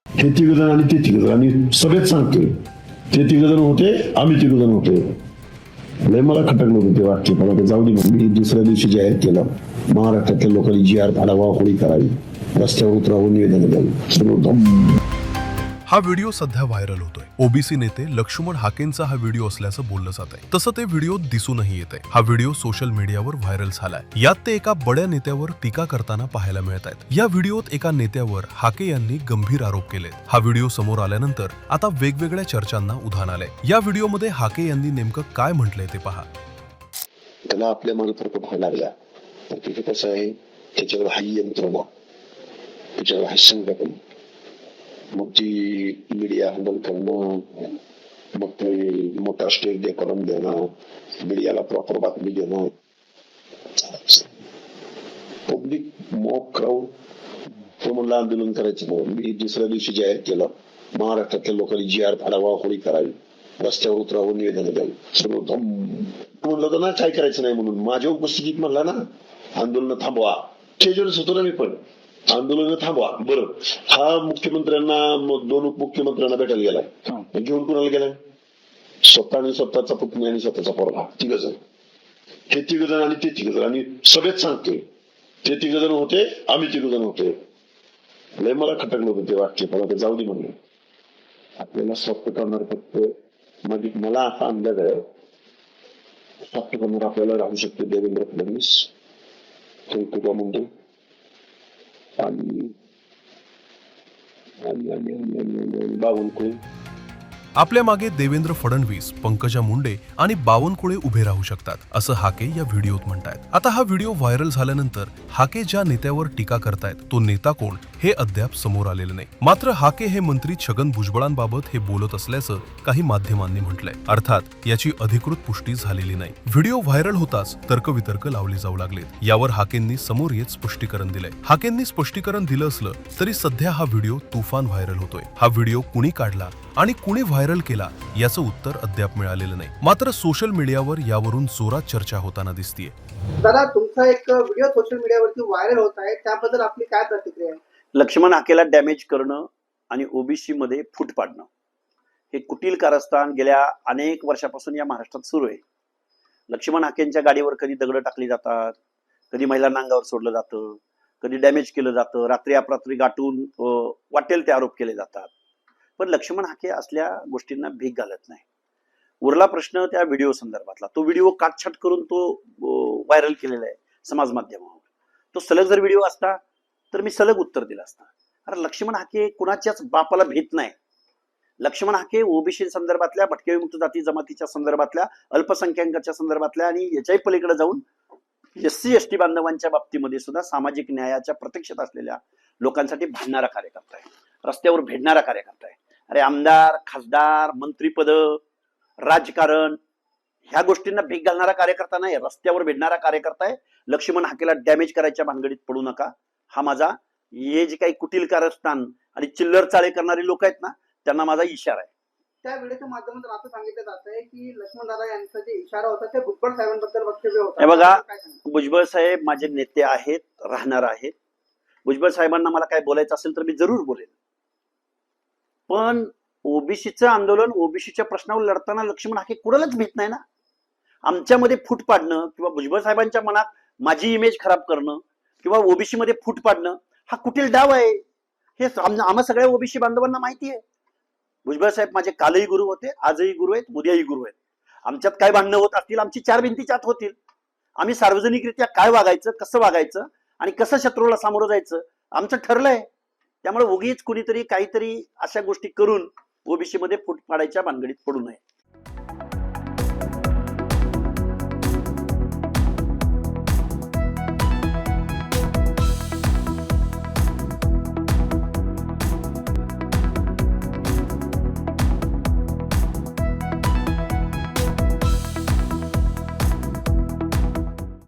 हे तिघजण आणि ते तिघजण आणि सगळेच सांगतोय ते तिघजण होते आम्ही तिघजण होतो. लय मला खटकलं होतं ते वाक्य, पण आता जाऊ दे. मग मी दुसऱ्या दिवशी जाहीर केलं, महाराष्ट्रातल्या लोकांनी जी आर फाडावा, होळी करावी, रस्त्यावर उतरावून निवेदन द्यावी. सगळं हा व्हिडिओ सध्या व्हायरल होतोय. ओबीसी नेते लक्ष्मण हाकेंचा हा व्हिडिओ असल्याचं बोललं जात आहे. तसं ते व्हिडिओ दिसूनही येत आहे. हा व्हिडिओ सोशल मीडियावर व्हायरल झालाय. यात ते एका बड्या नेत्यावर टीका करताना पाहायला मिळत आहेत. या व्हिडिओत एका नेत्यावर हाके यांनी गंभीर आरोप केले. हा व्हिडिओ समोर आल्यानंतर आता वेगवेगळ्या चर्चांना उधाण आलंय. या व्हिडिओमध्ये हाके यांनी नेमकं काय म्हटलंय ते पहा. त्याला आपल्या मार्फत व्हायला लागला तर तिथे कसं आहे, त्याच्यावर हाई यंत्रणा, त्याच्यावर हाय संघटना, मग ती मीडिया हँडल करणं, मग ते मोठा स्टेज करून देणं, मीडियाला प्रॉपर बातमी देणं, पब्लिक मॉक क्राऊड. तो म्हणला आंदोलन करायचं नाही. मी दुसऱ्या दिवशी जाहीर केलं, महाराष्ट्रातल्या लोकांनी जी आर फाडावा, होळी करावी, रस्त्यावर उतरावून निवेदन द्यावी. सगळं धम म्हणलं होतं ना काय करायचं नाही म्हणून. माझ्या उपस्थितीत म्हणला ना आंदोलन थांबवा. स्टेजवरच होतो ना मी, पण आंदोलन थांबवा. बरं, हा मुख्यमंत्र्यांना, दोन उपमुख्यमंत्र्यांना भेटायला गेलाय. घेऊन कुणाला गेलाय? स्वतः आणि स्वतःचा पुतणी आणि स्वतःचा पोरगा, तिघजण. हे तिघजण आणि ते तिघजण आणि सगळेच सांगतोय ते तिघजण होते आम्ही तिघजण होतो. लय मला खटकलं होतं ते वाक्य, पण आता जाऊ दे. म्हणलं आपल्याला सॉफ्ट करणार फक्त मला असा अंदाज आहे, सॉफ्ट करणार आपल्याला राहू शकते देवेंद्र फडणवीस, तुका मुंडे आणि बावनकुळे. आपल्या मागे देवेंद्र फडणवीस, पंकजा मुंडे आणि बावनकुळे उभे राहू शकतात, असं हाके या व्हिडिओत म्हणतायत. आता हा व्हिडिओ व्हायरल झाल्यानंतर हाके ज्या नेत्यावर टीका करतायत तो नेता कोण हे अद्याप समोर आलेलं नाही. मात्र हाके हे मंत्री छगन भुजबळांबाबत हे बोलत असल्याचं काही माध्यमांनी म्हटलंय. अर्थात याची अधिकृत पुष्टी झालेली नाही. व्हिडिओ व्हायरल होताच तर्कवितर्क लावले जाऊ लागलेत. यावर हाकेंनी समोर येत स्पष्टीकरण दिलंय. हाकेंनी स्पष्टीकरण दिलं असलं तरी सध्या हा व्हिडिओ तुफान व्हायरल होतोय. हा व्हिडिओ कुणी काढला आणि कुणी व्हायरल केला याचं उत्तर अद्याप मिळालेलं नाही. मात्र सोशल मीडियावर यावरून जोरात चर्चा होताना दिसतीये. दादा, तुमचा एक व्हिडिओ सोशल मीडियावरती व्हायरल होत आहे, त्याबद्दल आपली काय प्रतिक्रिया आहे? लक्ष्मण हाकेला डॅमेज करणं आणि ओबीसी मध्ये फूट पाडणं हे कुटील कारस्थान गेल्या अनेक वर्षापासून या महाराष्ट्रात सुरू आहे. लक्ष्मण हाकेंच्या गाडीवर कधी दगड टाकली जातात, कधी महिलांना अंगावर सोडलं जातं, कधी डॅमेज केलं जातं, रात्री अपरात्री गाठून वाटेल ते आरोप केले जातात. पण लक्ष्मण हाके असल्या गोष्टींना भीक घालत नाही. उरला प्रश्न त्या व्हिडिओ संदर्भातला. तो व्हिडिओ काटछाट करून तो व्हायरल केलेला आहे समाज माध्यमावर. तो सलग जर व्हिडिओ असता तर मी सलग उत्तर दिलं असतं. अरे लक्ष्मण हाके कुणाच्याच बापाला भीत नाही. लक्ष्मण हाके ओबीसी संदर्भातल्या, भटके विमुक्त जाती जमातीच्या संदर्भातल्या, अल्पसंख्याकांच्या संदर्भातल्या आणि याच्याही पलीकडे जाऊन SC ST बांधवांच्या बाबतीमध्ये सुद्धा सामाजिक न्यायाच्या प्रतीक्षेत असलेल्या लोकांसाठी भांडणारा कार्यकर्ता आहे, रस्त्यावर भेटणारा कार्यकर्ता आहे. अरे आमदार, खासदार, मंत्रीपद, राजकारण ह्या गोष्टींना भीक घालणारा कार्यकर्ता नाही, रस्त्यावर भेटणारा कार्यकर्ता आहे. लक्ष्मण हाकेला डॅमेज करायच्या भानगडीत पडू नका. हा माझा, हे जे काही कुटील कारस्थान आणि चिल्लर चाळे करणारी लोक आहेत ना, त्यांना माझा इशारा आहे. त्या व्हिडिओच्या माध्यमातून असं सांगितलं जात आहे की लक्ष्मण दादा यांचा जे इशारा होता ते भुजबळ साहेबांबद्दल वक्तव्य होतं. हे बघा, भुजबळ साहेब माझे नेते आहेत, राहणार आहेत. भुजबळ साहेबांना मला काय बोलायचं असेल तर मी जरूर बोलेन. पण ओबीसीचं आंदोलन, ओबीसीच्या प्रश्नावर लढताना लक्ष्मण हाके कुणालाच भीत नाही ना. आमच्यामध्ये फूट पाडणं किंवा भुजबळ साहेबांच्या मनात माझी इमेज खराब करणं किंवा ओबीसी मध्ये फूट पाडणं हा कुटील डाव आहे. हे आम्हा सगळ्या ओबीसी बांधवांना माहिती आहे. भुजबळ साहेब माझे कालही गुरु होते, आजही गुरु आहेत, उद्याही गुरु आहेत. आमच्यात काय भांडणं होत असतील, आमची चार भिंतीच्या आत होतील. आम्ही सार्वजनिकरित्या काय वागायचं, कसं वागायचं आणि कसं शत्रूला सामोरं जायचं आमचं ठरलंय. त्यामुळे उगीच कुणीतरी काहीतरी अशा गोष्टी करून ओबीसी मध्ये फूट पाडायच्या भानगडीत पडू नये.